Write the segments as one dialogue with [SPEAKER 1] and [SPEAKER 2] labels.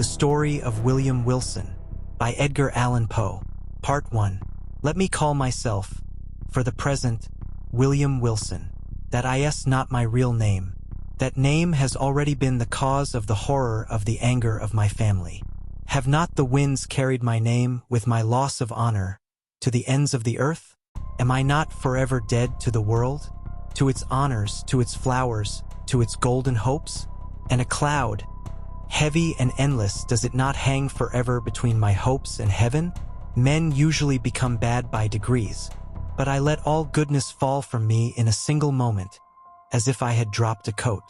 [SPEAKER 1] The Story of William Wilson by Edgar Allan Poe. Part 1. Let me call myself, for the present, William Wilson. That is not my real name. That name has already been the cause of the horror of the anger of my family. Have not the winds carried my name with my loss of honor to the ends of the earth? Am I not forever dead to the world, to its honors, to its flowers, to its golden hopes? And a cloud, heavy and endless, does it not hang forever between my hopes and heaven? Men usually become bad by degrees, but I let all goodness fall from me in a single moment, as if I had dropped a coat.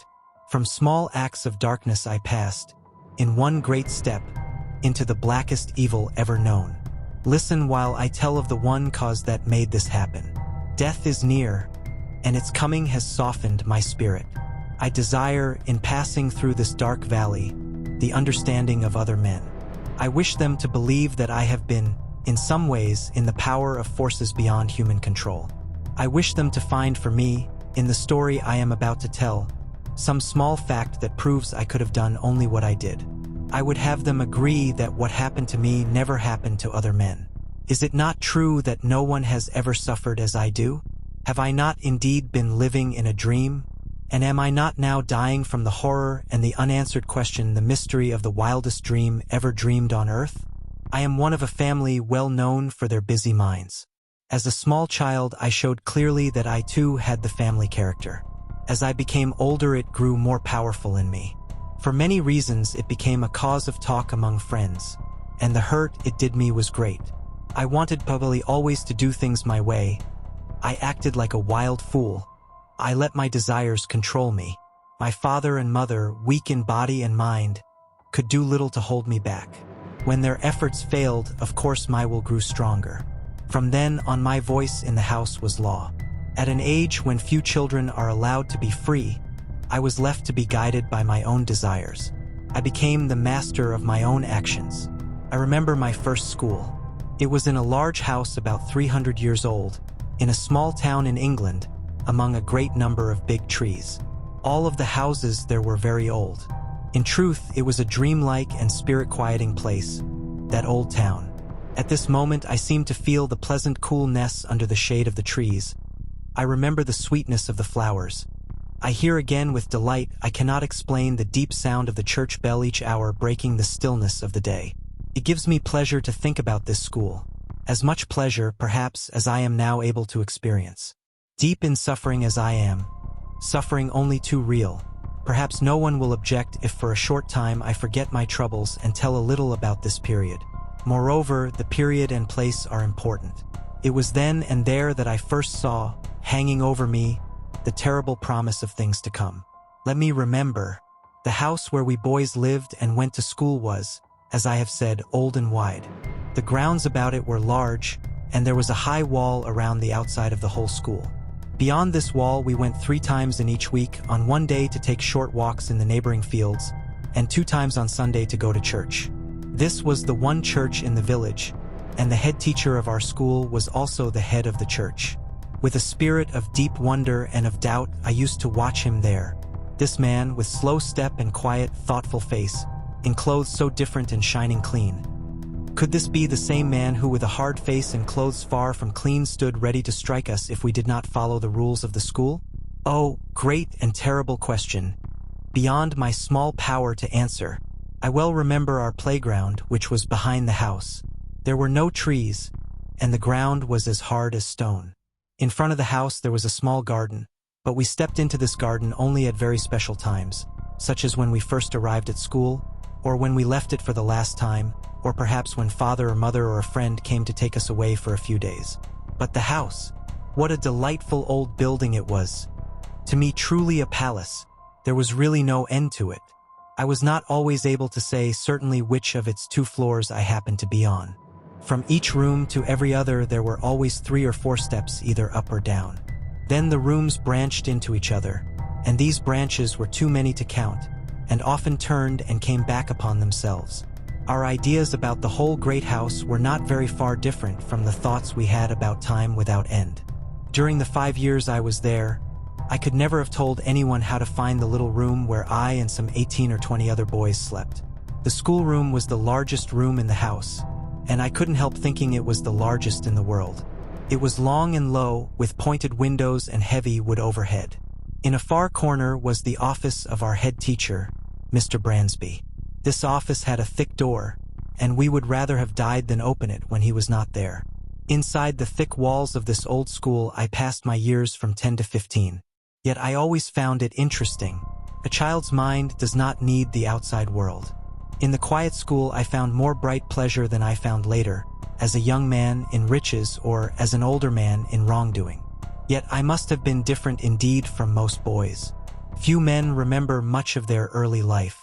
[SPEAKER 1] From small acts of darkness I passed, in one great step, into the blackest evil ever known. Listen while I tell of the one cause that made this happen. Death is near, and its coming has softened my spirit. I desire, in passing through this dark valley, the understanding of other men. I wish them to believe that I have been, in some ways, in the power of forces beyond human control. I wish them to find for me, in the story I am about to tell, some small fact that proves I could have done only what I did. I would have them agree that what happened to me never happened to other men. Is it not true that no one has ever suffered as I do? Have I not indeed been living in a dream? And am I not now dying from the horror and the unanswered question, the mystery of the wildest dream ever dreamed on earth? I am one of a family well known for their busy minds. As a small child, I showed clearly that I too had the family character. As I became older, it grew more powerful in me. For many reasons, it became a cause of talk among friends, and the hurt it did me was great. I wanted probably always to do things my way. I acted like a wild fool. I let my desires control me. My father and mother, weak in body and mind, could do little to hold me back. When their efforts failed, of course my will grew stronger. From then on, my voice in the house was law. At an age when few children are allowed to be free, I was left to be guided by my own desires. I became the master of my own actions. I remember my first school. It was in a large house about 300 years old, in a small town in England, among a great number of big trees. All of the houses there were very old. In truth, it was a dreamlike and spirit-quieting place, that old town. At this moment, I seemed to feel the pleasant coolness under the shade of the trees. I remember the sweetness of the flowers. I hear again with delight, I cannot explain, the deep sound of the church bell each hour breaking the stillness of the day. It gives me pleasure to think about this school. As much pleasure, perhaps, as I am now able to experience. Deep in suffering as I am, suffering only too real, perhaps no one will object if for a short time I forget my troubles and tell a little about this period. Moreover, the period and place are important. It was then and there that I first saw, hanging over me, the terrible promise of things to come. Let me remember. The house where we boys lived and went to school was, as I have said, old and wide. The grounds about it were large, and there was a high wall around the outside of the whole school. Beyond this wall we went 3 times in each week, on one day to take short walks in the neighboring fields, and 2 times on Sunday to go to church. This was the one church in the village, and the head teacher of our school was also the head of the church. With a spirit of deep wonder and of doubt, I used to watch him there. This man, with slow step and quiet, thoughtful face, in clothes so different and shining clean. Could this be the same man who, with a hard face and clothes far from clean, stood ready to strike us if we did not follow the rules of the school? Oh, great and terrible question, beyond my small power to answer. I well remember our playground, which was behind the house. There were no trees, and the ground was as hard as stone. In front of the house there was a small garden, but we stepped into this garden only at very special times, such as when we first arrived at school, or when we left it for the last time, or perhaps when father or mother or a friend came to take us away for a few days. But the house, what a delightful old building it was. To me, truly a palace. There was really no end to it. I was not always able to say certainly which of its 2 floors I happened to be on. From each room to every other there were always 3 or 4 steps either up or down. Then the rooms branched into each other, and these branches were too many to count, and often turned and came back upon themselves. Our ideas about the whole great house were not very far different from the thoughts we had about time without end. During the 5 years I was there, I could never have told anyone how to find the little room where I and some 18 or 20 other boys slept. The schoolroom was the largest room in the house, and I couldn't help thinking it was the largest in the world. It was long and low, with pointed windows and heavy wood overhead. In a far corner was the office of our head teacher, Mr. Bransby. This office had a thick door, and we would rather have died than open it when he was not there. Inside the thick walls of this old school I passed my years from 10 to 15. Yet I always found it interesting. A child's mind does not need the outside world. In the quiet school I found more bright pleasure than I found later, as a young man in riches or as an older man in wrongdoing. Yet I must have been different indeed from most boys. Few men remember much of their early life.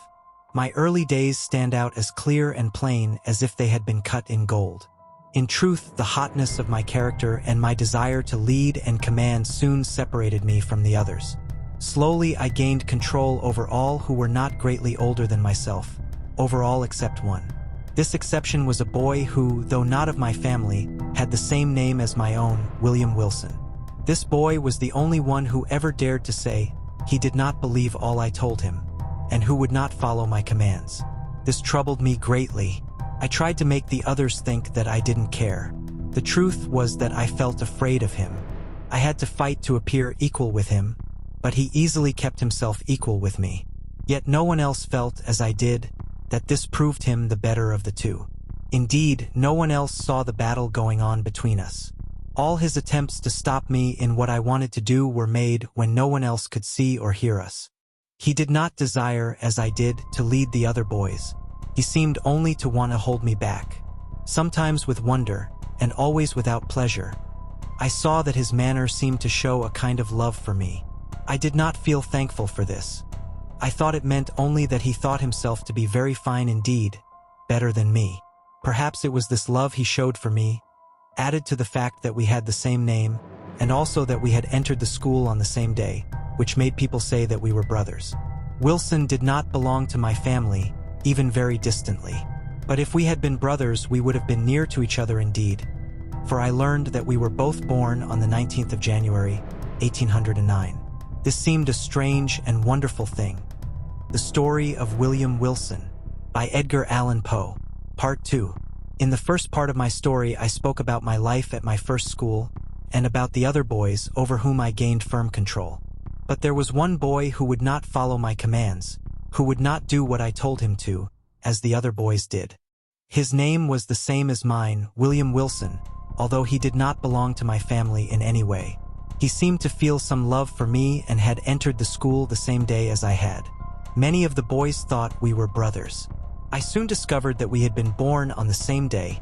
[SPEAKER 1] My early days stand out as clear and plain as if they had been cut in gold. In truth, the hotness of my character and my desire to lead and command soon separated me from the others. Slowly I gained control over all who were not greatly older than myself, over all except one. This exception was a boy who, though not of my family, had the same name as my own, William Wilson. This boy was the only one who ever dared to say he did not believe all I told him, and who would not follow my commands. This troubled me greatly. I tried to make the others think that I didn't care. The truth was that I felt afraid of him. I had to fight to appear equal with him, but he easily kept himself equal with me. Yet no one else felt as I did, that this proved him the better of the two. Indeed, no one else saw the battle going on between us. All his attempts to stop me in what I wanted to do were made when no one else could see or hear us. He did not desire, as I did, to lead the other boys. He seemed only to want to hold me back. Sometimes with wonder, and always without pleasure, I saw that his manner seemed to show a kind of love for me. I did not feel thankful for this. I thought it meant only that he thought himself to be very fine indeed, better than me. Perhaps it was this love he showed for me, added to the fact that we had the same name, and also that we had entered the school on the same day, which made people say that we were brothers. Wilson did not belong to my family, even very distantly. But if we had been brothers, we would have been near to each other indeed, for I learned that we were both born on the 19th of January, 1809. This seemed a strange and wonderful thing. The Story of William Wilson, by Edgar Allan Poe, Part 2. In the first part of my story, I spoke about my life at my first school, and about the other boys over whom I gained firm control. But there was one boy who would not follow my commands, who would not do what I told him to, as the other boys did. His name was the same as mine, William Wilson, although he did not belong to my family in any way. He seemed to feel some love for me and had entered the school the same day as I had. Many of the boys thought we were brothers. I soon discovered that we had been born on the same day,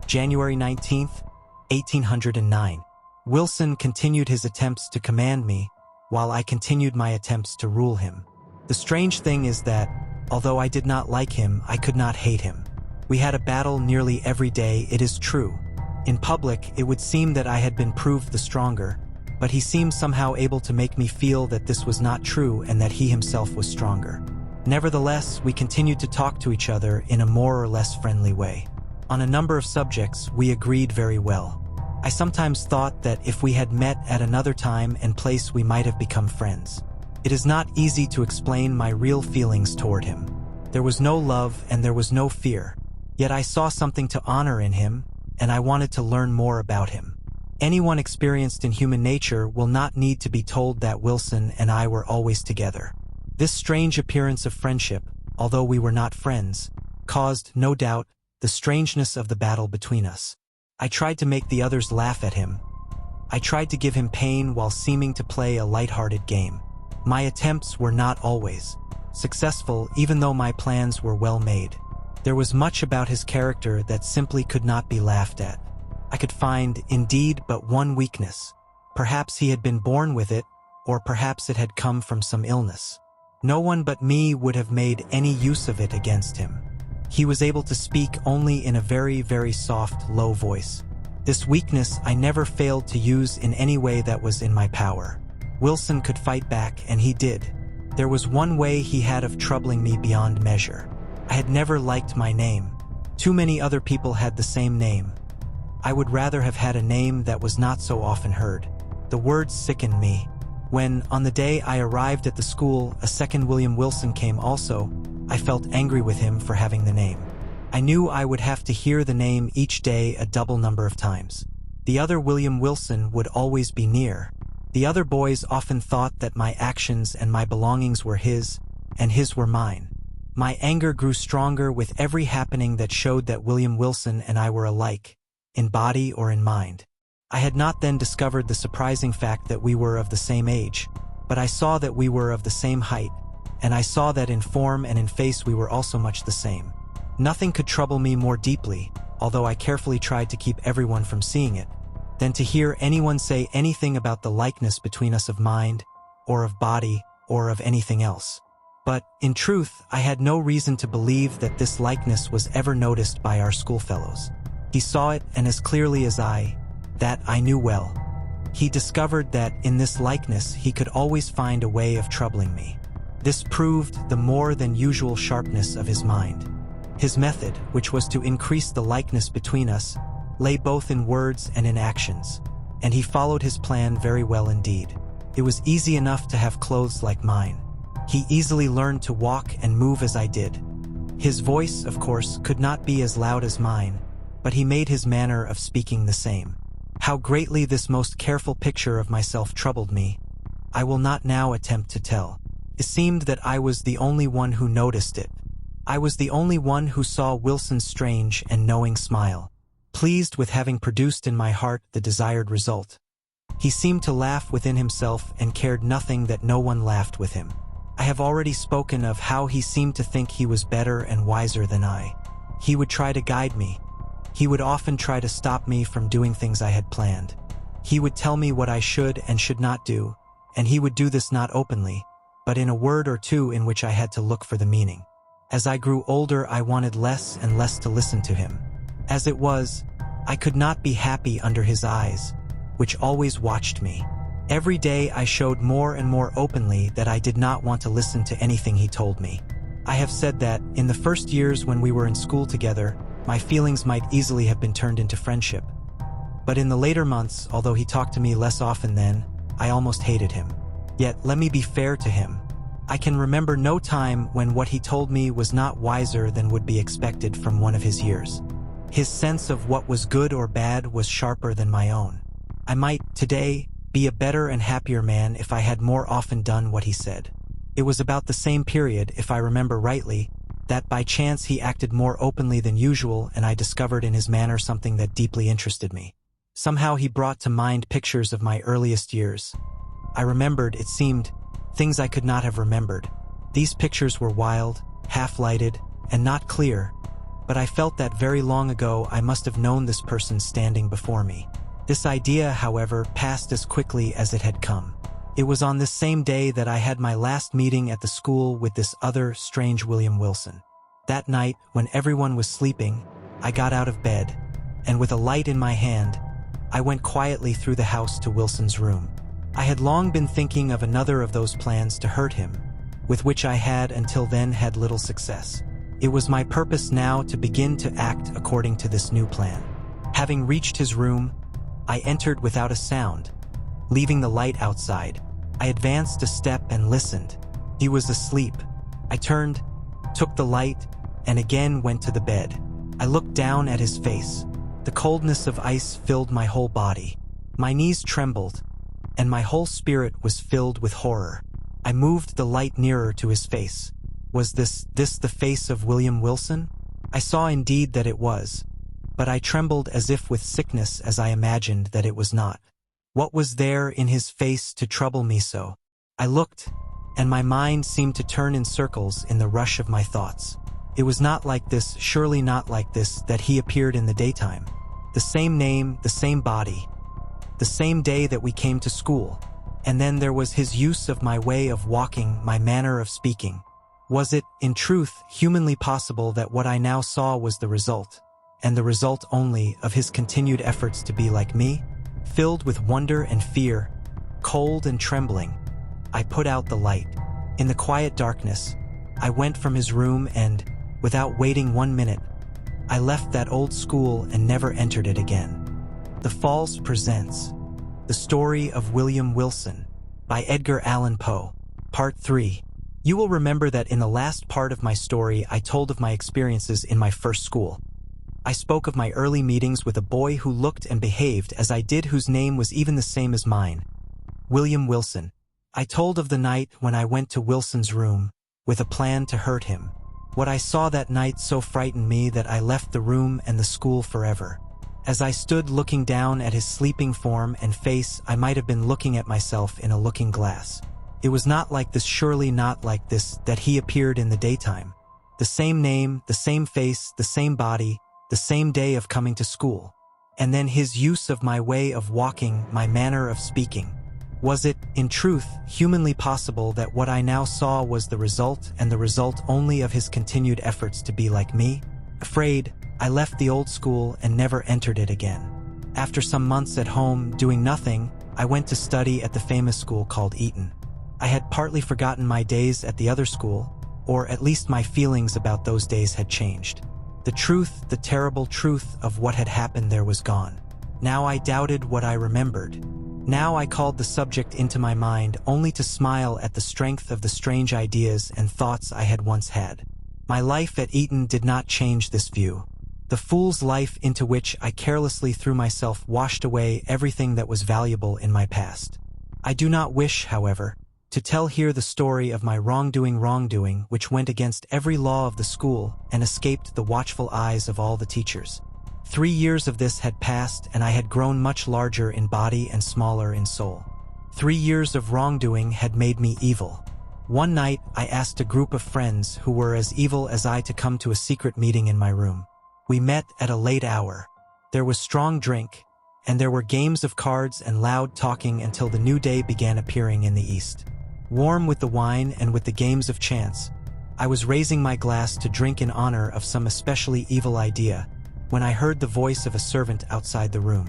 [SPEAKER 1] January 19th, 1809. Wilson continued his attempts to command me, while I continued my attempts to rule him. The strange thing is that, although I did not like him, I could not hate him. We had a battle nearly every day, it is true. In public, it would seem that I had been proved the stronger, but he seemed somehow able to make me feel that this was not true and that he himself was stronger. Nevertheless, we continued to talk to each other in a more or less friendly way. On a number of subjects, we agreed very well. I sometimes thought that if we had met at another time and place, we might have become friends. It is not easy to explain my real feelings toward him. There was no love and there was no fear. Yet I saw something to honor in him, and I wanted to learn more about him. Anyone experienced in human nature will not need to be told that Wilson and I were always together. This strange appearance of friendship, although we were not friends, caused, no doubt, the strangeness of the battle between us. I tried to make the others laugh at him. I tried to give him pain while seeming to play a light-hearted game. My attempts were not always successful, even though my plans were well made. There was much about his character that simply could not be laughed at. I could find, indeed, but one weakness. Perhaps he had been born with it, or perhaps it had come from some illness. No one but me would have made any use of it against him. He was able to speak only in a very, very soft, low voice. This weakness I never failed to use in any way that was in my power. Wilson could fight back, and he did. There was one way he had of troubling me beyond measure. I had never liked my name. Too many other people had the same name. I would rather have had a name that was not so often heard. The words sickened me. When, on the day I arrived at the school, a second William Wilson came also, I felt angry with him for having the name. I knew I would have to hear the name each day a double number of times. The other William Wilson would always be near. The other boys often thought that my actions and my belongings were his, and his were mine. My anger grew stronger with every happening that showed that William Wilson and I were alike, in body or in mind. I had not then discovered the surprising fact that we were of the same age, but I saw that we were of the same height, and I saw that in form and in face we were also much the same. Nothing could trouble me more deeply, although I carefully tried to keep everyone from seeing it, than to hear anyone say anything about the likeness between us of mind, or of body, or of anything else. But, in truth, I had no reason to believe that this likeness was ever noticed by our schoolfellows. He saw it, and as clearly as that I knew well. He discovered that, in this likeness, he could always find a way of troubling me. This proved the more than usual sharpness of his mind. His method, which was to increase the likeness between us, lay both in words and in actions, and he followed his plan very well indeed. It was easy enough to have clothes like mine. He easily learned to walk and move as I did. His voice, of course, could not be as loud as mine, but he made his manner of speaking the same. How greatly this most careful picture of myself troubled me, I will not now attempt to tell. It seemed that I was the only one who noticed it. I was the only one who saw Wilson's strange and knowing smile, pleased with having produced in my heart the desired result. He seemed to laugh within himself and cared nothing that no one laughed with him. I have already spoken of how he seemed to think he was better and wiser than I. He would try to guide me. He would often try to stop me from doing things I had planned. He would tell me what I should and should not do, and he would do this not openly, but in a word or two in which I had to look for the meaning. As I grew older, I wanted less and less to listen to him. As it was, I could not be happy under his eyes, which always watched me. Every day I showed more and more openly that I did not want to listen to anything he told me. I have said that, in the first years when we were in school together, my feelings might easily have been turned into friendship. But in the later months, although he talked to me less often then, I almost hated him. Yet, let me be fair to him. I can remember no time when what he told me was not wiser than would be expected from one of his years. His sense of what was good or bad was sharper than my own. I might, today, be a better and happier man if I had more often done what he said. It was about the same period, if I remember rightly, that by chance he acted more openly than usual, and I discovered in his manner something that deeply interested me. Somehow he brought to mind pictures of my earliest years. I remembered, it seemed, things I could not have remembered. These pictures were wild, half-lighted, and not clear, but I felt that very long ago I must have known this person standing before me. This idea, however, passed as quickly as it had come. It was on this same day that I had my last meeting at the school with this other strange William Wilson. That night, when everyone was sleeping, I got out of bed, and with a light in my hand, I went quietly through the house to Wilson's room. I had long been thinking of another of those plans to hurt him, with which I had until then had little success. It was my purpose now to begin to act according to this new plan. Having reached his room, I entered without a sound, leaving the light outside. I advanced a step and listened. He was asleep. I turned, took the light, and again went to the bed. I looked down at his face. The coldness of ice filled my whole body. My knees trembled, and my whole spirit was filled with horror. I moved the light nearer to his face. Was this the face of William Wilson? I saw indeed that it was, but I trembled as if with sickness as I imagined that it was not. What was there in his face to trouble me so? I looked, and my mind seemed to turn in circles in the rush of my thoughts. It was not like this, surely not like this, that he appeared in the daytime. The same name, the same body, the same day that we came to school. And then there was his use of my way of walking, my manner of speaking. Was it, in truth, humanly possible that what I now saw was the result, and the result only, of his continued efforts to be like me? Filled with wonder and fear, cold and trembling, I put out the light. In the quiet darkness, I went from his room and, without waiting 1 minute, I left that old school and never entered it again. The Falls presents The Story of William Wilson by Edgar Allan Poe, Part 3. You will remember that in the last part of my story I told of my experiences in my first school. I spoke of my early meetings with a boy who looked and behaved as I did, whose name was even the same as mine, William Wilson. I told of the night when I went to Wilson's room with a plan to hurt him. What I saw that night so frightened me that I left the room and the school forever. As I stood looking down at his sleeping form and face, I might have been looking at myself in a looking glass. It was not like this, surely not like this, that he appeared in the daytime. The same name, the same face, the same body, the same day of coming to school. And then his use of my way of walking, my manner of speaking. Was it, in truth, humanly possible that what I now saw was the result, and the result only, of his continued efforts to be like me? Afraid, I left the old school and never entered it again. After some months at home, doing nothing, I went to study at the famous school called Eton. I had partly forgotten my days at the other school, or at least my feelings about those days had changed. The truth, the terrible truth of what had happened there was gone. Now I doubted what I remembered. Now I called the subject into my mind only to smile at the strength of the strange ideas and thoughts I had once had. My life at Eton did not change this view. The fool's life into which I carelessly threw myself washed away everything that was valuable in my past. I do not wish, however, to tell here the story of my wrongdoing which went against every law of the school and escaped the watchful eyes of all the teachers. 3 years of this had passed, and I had grown much larger in body and smaller in soul. 3 years of wrongdoing had made me evil. One night, I asked a group of friends who were as evil as I to come to a secret meeting in my room. We met at a late hour. There was strong drink, and there were games of cards and loud talking until the new day began appearing in the east. Warm with the wine and with the games of chance, I was raising my glass to drink in honor of some especially evil idea, when I heard the voice of a servant outside the room.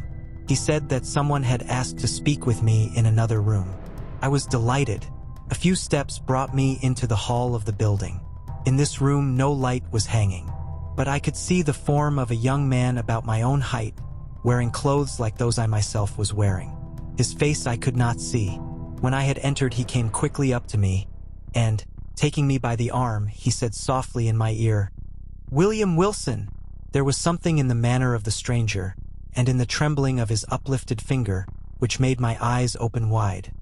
[SPEAKER 1] He said that someone had asked to speak with me in another room. I was delighted. A few steps brought me into the hall of the building. In this room no light was hanging, but I could see the form of a young man about my own height, wearing clothes like those I myself was wearing. His face I could not see. When I had entered, he came quickly up to me, and, taking me by the arm, he said softly in my ear, "William Wilson." There was something in the manner of the stranger, and in the trembling of his uplifted finger, which made my eyes open wide.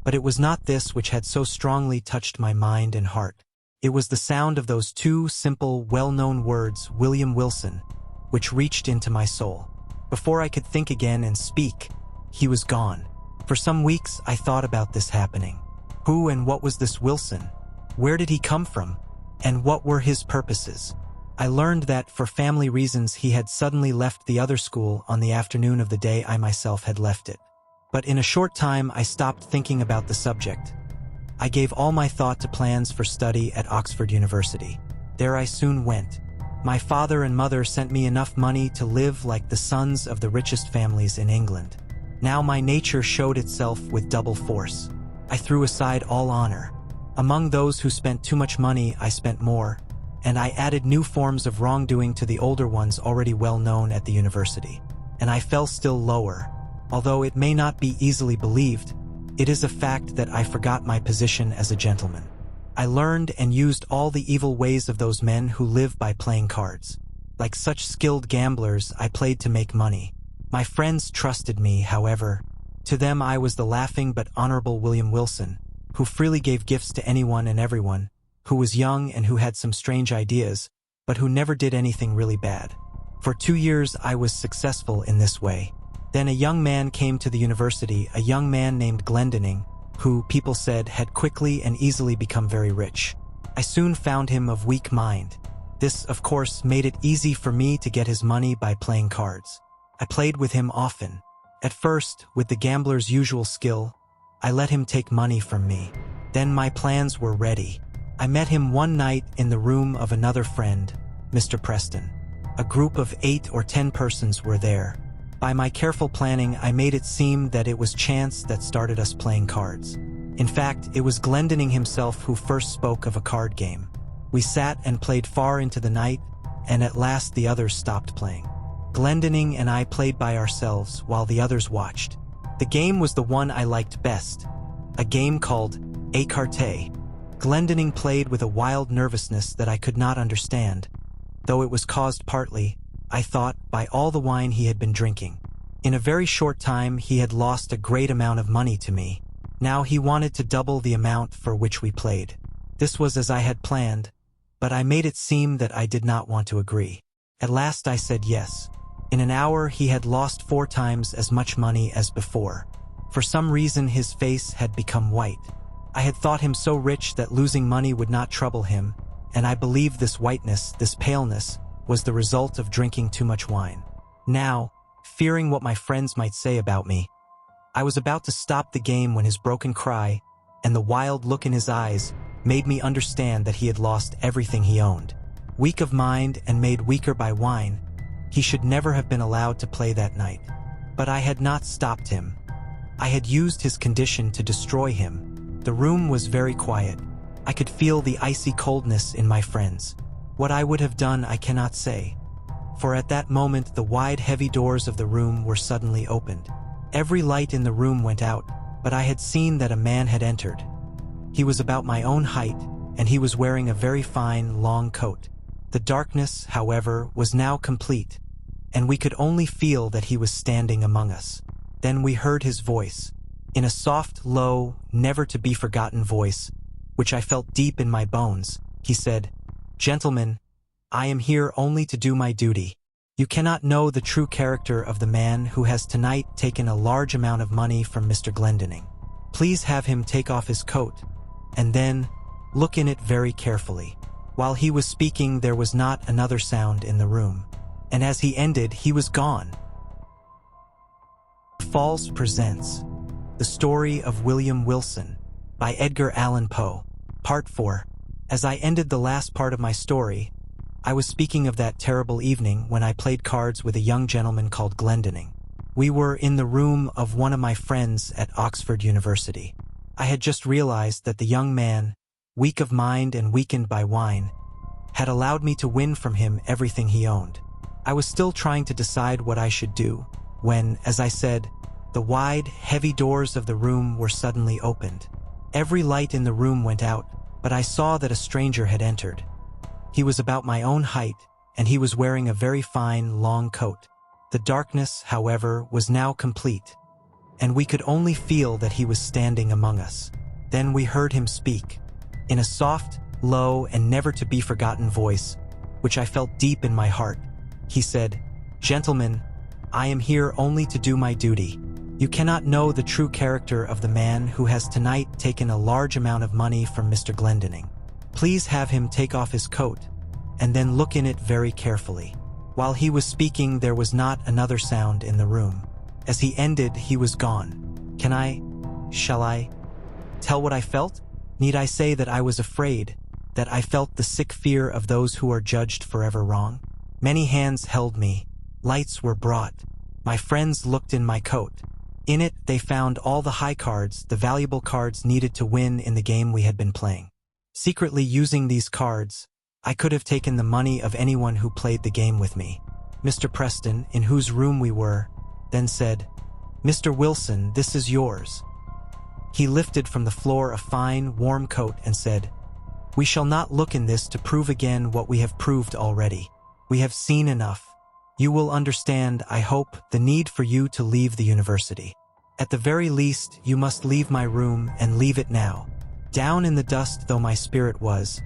[SPEAKER 1] But it was not this which had so strongly touched my mind and heart. It was the sound of those two simple, well-known words, William Wilson, which reached into my soul. Before I could think again and speak, he was gone. For some weeks I thought about this happening. Who and what was this Wilson? Where did he come from? And what were his purposes? I learned that, for family reasons, he had suddenly left the other school on the afternoon of the day I myself had left it. But in a short time I stopped thinking about the subject. I gave all my thought to plans for study at Oxford University. There I soon went. My father and mother sent me enough money to live like the sons of the richest families in England. Now my nature showed itself with double force. I threw aside all honor. Among those who spent too much money, I spent more, and I added new forms of wrongdoing to the older ones already well known at the university. And I fell still lower. Although it may not be easily believed, it is a fact that I forgot my position as a gentleman. I learned and used all the evil ways of those men who live by playing cards. Like such skilled gamblers, I played to make money. My friends trusted me, however. To them I was the laughing but honorable William Wilson, who freely gave gifts to anyone and everyone, who was young and who had some strange ideas, but who never did anything really bad. For 2 years I was successful in this way. Then a young man came to the university, a young man named Glendinning, who, people said, had quickly and easily become very rich. I soon found him of weak mind. This, of course, made it easy for me to get his money by playing cards. I played with him often. At first, with the gambler's usual skill, I let him take money from me. Then my plans were ready. I met him one night in the room of another friend, Mr. Preston. A group of 8 or 10 persons were there. By my careful planning, I made it seem that it was chance that started us playing cards. In fact, it was Glendinning himself who first spoke of a card game. We sat and played far into the night, and at last the others stopped playing. Glendinning and I played by ourselves while the others watched. The game was the one I liked best, a game called écarté. Glendinning played with a wild nervousness that I could not understand, though it was caused partly, I thought, by all the wine he had been drinking. In a very short time he had lost a great amount of money to me. Now he wanted to double the amount for which we played. This was as I had planned, but I made it seem that I did not want to agree. At last I said yes. In an hour he had lost 4 times as much money as before. For some reason his face had become white. I had thought him so rich that losing money would not trouble him, and I believed this whiteness, this paleness, was the result of drinking too much wine. Now, fearing what my friends might say about me, I was about to stop the game when his broken cry and the wild look in his eyes made me understand that he had lost everything he owned. Weak of mind and made weaker by wine, he should never have been allowed to play that night. But I had not stopped him. I had used his condition to destroy him. The room was very quiet. I could feel the icy coldness in my friends. What I would have done I cannot say, for at that moment the wide heavy doors of the room were suddenly opened. Every light in the room went out, but I had seen that a man had entered. He was about my own height, and he was wearing a very fine, long coat. The darkness, however, was now complete, and we could only feel that he was standing among us. Then we heard his voice, in a soft, low, never-to-be-forgotten voice, which I felt deep in my bones. He said, "Gentlemen, I am here only to do my duty. You cannot know the true character of the man who has tonight taken a large amount of money from Mr. Glendinning. Please have him take off his coat, and then look in it very carefully." While he was speaking, there was not another sound in the room, and as he ended, he was gone. Falls presents The Story of William Wilson by Edgar Allan Poe, Part 4. As I ended the last part of my story, I was speaking of that terrible evening when I played cards with a young gentleman called Glendinning. We were in the room of one of my friends at Oxford University. I had just realized that the young man, weak of mind and weakened by wine, had allowed me to win from him everything he owned. I was still trying to decide what I should do, when, as I said, the wide, heavy doors of the room were suddenly opened. Every light in the room went out, but I saw that a stranger had entered. He was about my own height, and he was wearing a very fine, long coat. The darkness, however, was now complete, and we could only feel that he was standing among us. Then we heard him speak, in a soft, low, and never-to-be-forgotten voice, which I felt deep in my heart. He said, "Gentlemen, I am here only to do my duty. You cannot know the true character of the man who has tonight taken a large amount of money from Mr. Glendinning. Please have him take off his coat, and then look in it very carefully." While he was speaking, there was not another sound in the room. As he ended, he was gone. Shall I tell what I felt? Need I say that I was afraid, that I felt the sick fear of those who are judged forever wrong? Many hands held me. Lights were brought. My friends looked in my coat. In it, they found all the high cards, the valuable cards needed to win in the game we had been playing. Secretly using these cards, I could have taken the money of anyone who played the game with me. Mr. Preston, in whose room we were, then said, "Mr. Wilson, this is yours." He lifted from the floor a fine, warm coat and said, "We shall not look in this to prove again what we have proved already. We have seen enough. You will understand, I hope, the need for you to leave the university. At the very least, you must leave my room and leave it now." Down in the dust though my spirit was,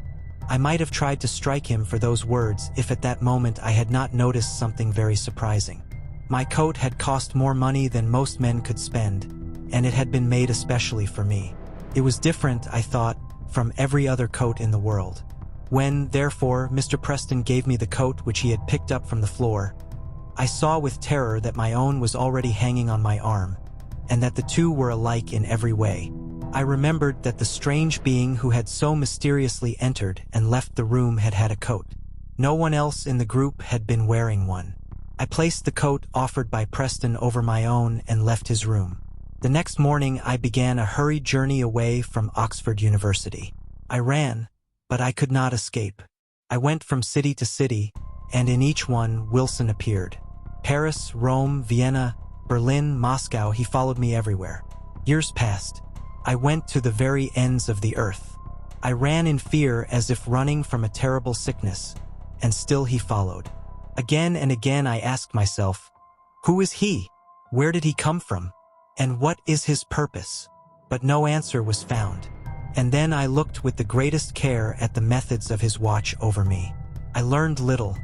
[SPEAKER 1] I might have tried to strike him for those words if at that moment I had not noticed something very surprising. My coat had cost more money than most men could spend, and it had been made especially for me. It was different, I thought, from every other coat in the world. When, therefore, Mr. Preston gave me the coat which he had picked up from the floor, I saw with terror that my own was already hanging on my arm, and that the two were alike in every way. I remembered that the strange being who had so mysteriously entered and left the room had had a coat. No one else in the group had been wearing one. I placed the coat offered by Preston over my own and left his room. The next morning I began a hurried journey away from Oxford University. I ran, but I could not escape. I went from city to city, and in each one Wilson appeared. Paris, Rome, Vienna, Berlin, Moscow, he followed me everywhere. Years passed. I went to the very ends of the earth. I ran in fear as if running from a terrible sickness, and still he followed. Again and again I asked myself, who is he? Where did he come from? And what is his purpose? But no answer was found. And then I looked with the greatest care at the methods of his watch over me. I learned little.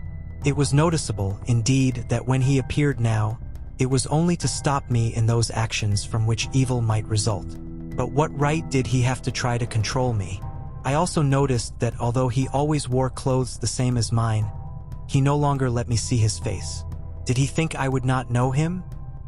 [SPEAKER 1] It was noticeable, indeed, that when he appeared now, it was only to stop me in those actions from which evil might result. But what right did he have to try to control me? I also noticed that although he always wore clothes the same as mine, he no longer let me see his face. Did he think I would not know him?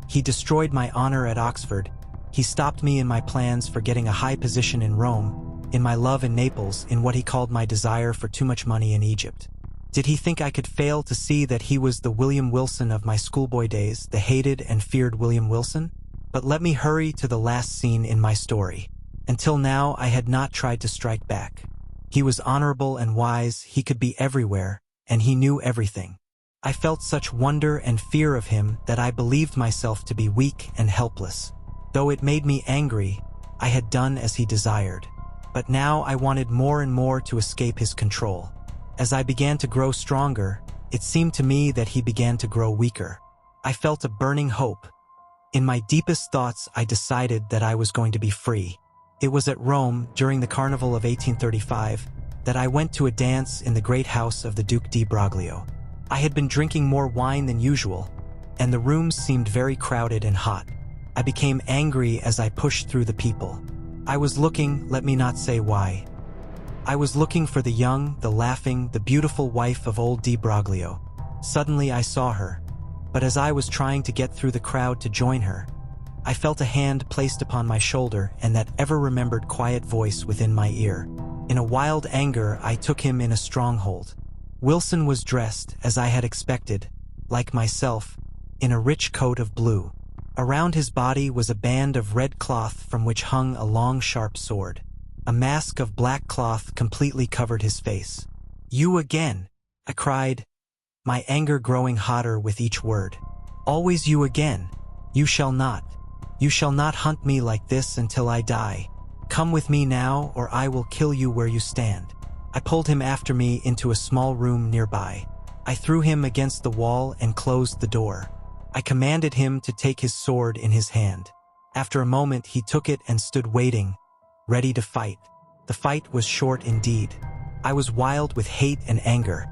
[SPEAKER 1] He destroyed my honor at Oxford. He stopped me in my plans for getting a high position in Rome, in my love in Naples, in what he called my desire for too much money in Egypt. Did he think I could fail to see that he was the William Wilson of my schoolboy days, the hated and feared William Wilson? But let me hurry to the last scene in my story. Until now, I had not tried to strike back. He was honorable and wise, he could be everywhere, and he knew everything. I felt such wonder and fear of him that I believed myself to be weak and helpless. Though it made me angry, I had done as he desired. But now I wanted more and more to escape his control. As I began to grow stronger, it seemed to me that he began to grow weaker. I felt a burning hope. In my deepest thoughts, I decided that I was going to be free. It was at Rome, during the Carnival of 1835, that I went to a dance in the great house of the Duke di Broglio. I had been drinking more wine than usual, and the rooms seemed very crowded and hot. I became angry as I pushed through the people. I was looking, let me not say why. I was looking for the young, the laughing, the beautiful wife of old di Broglio. Suddenly I saw her, but as I was trying to get through the crowd to join her, I felt a hand placed upon my shoulder and that ever-remembered quiet voice within my ear. In a wild anger, I took him in a stronghold. Wilson was dressed, as I had expected, like myself, in a rich coat of blue. Around his body was a band of red cloth from which hung a long sharp sword. A mask of black cloth completely covered his face. "You again!" I cried, my anger growing hotter with each word. "Always you again! You shall not hunt me like this until I die. Come with me now, or I will kill you where you stand." I pulled him after me into a small room nearby. I threw him against the wall and closed the door. I commanded him to take his sword in his hand. After a moment he took it and stood waiting, ready to fight. The fight was short indeed. I was wild with hate and anger.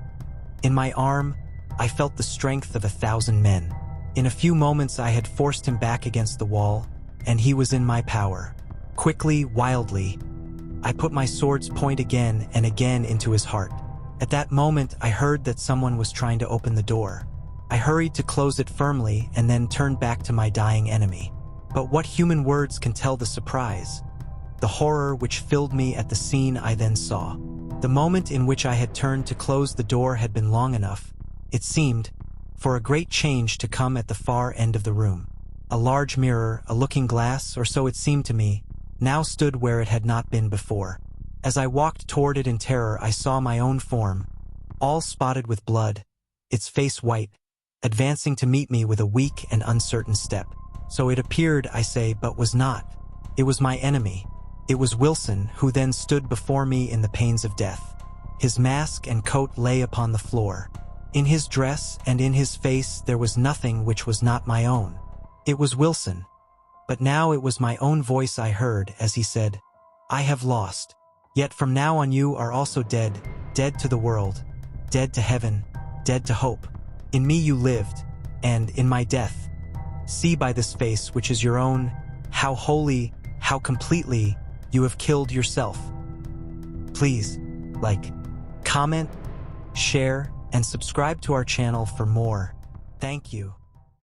[SPEAKER 1] In my arm, I felt the strength of 1,000 men. In a few moments I had forced him back against the wall, and he was in my power. Quickly, wildly, I put my sword's point again and again into his heart. At that moment I heard that someone was trying to open the door. I hurried to close it firmly and then turned back to my dying enemy. But what human words can tell the surprise, the horror which filled me at the scene I then saw? The moment in which I had turned to close the door had been long enough, it seemed, for a great change to come at the far end of the room. A large mirror, a looking glass, or so it seemed to me, now stood where it had not been before. As I walked toward it in terror, I saw my own form, all spotted with blood, its face white, advancing to meet me with a weak and uncertain step. So it appeared, I say, but was not. It was my enemy. It was Wilson, who then stood before me in the pains of death. His mask and coat lay upon the floor. In his dress and in his face there was nothing which was not my own. It was Wilson. But now it was my own voice I heard as he said, "I have lost. Yet from now on you are also dead, dead to the world, dead to heaven, dead to hope. In me you lived, and in my death. See by this face, which is your own, how wholly, how completely you have killed yourself." Please, like, comment, share, and subscribe to our channel for more. Thank you.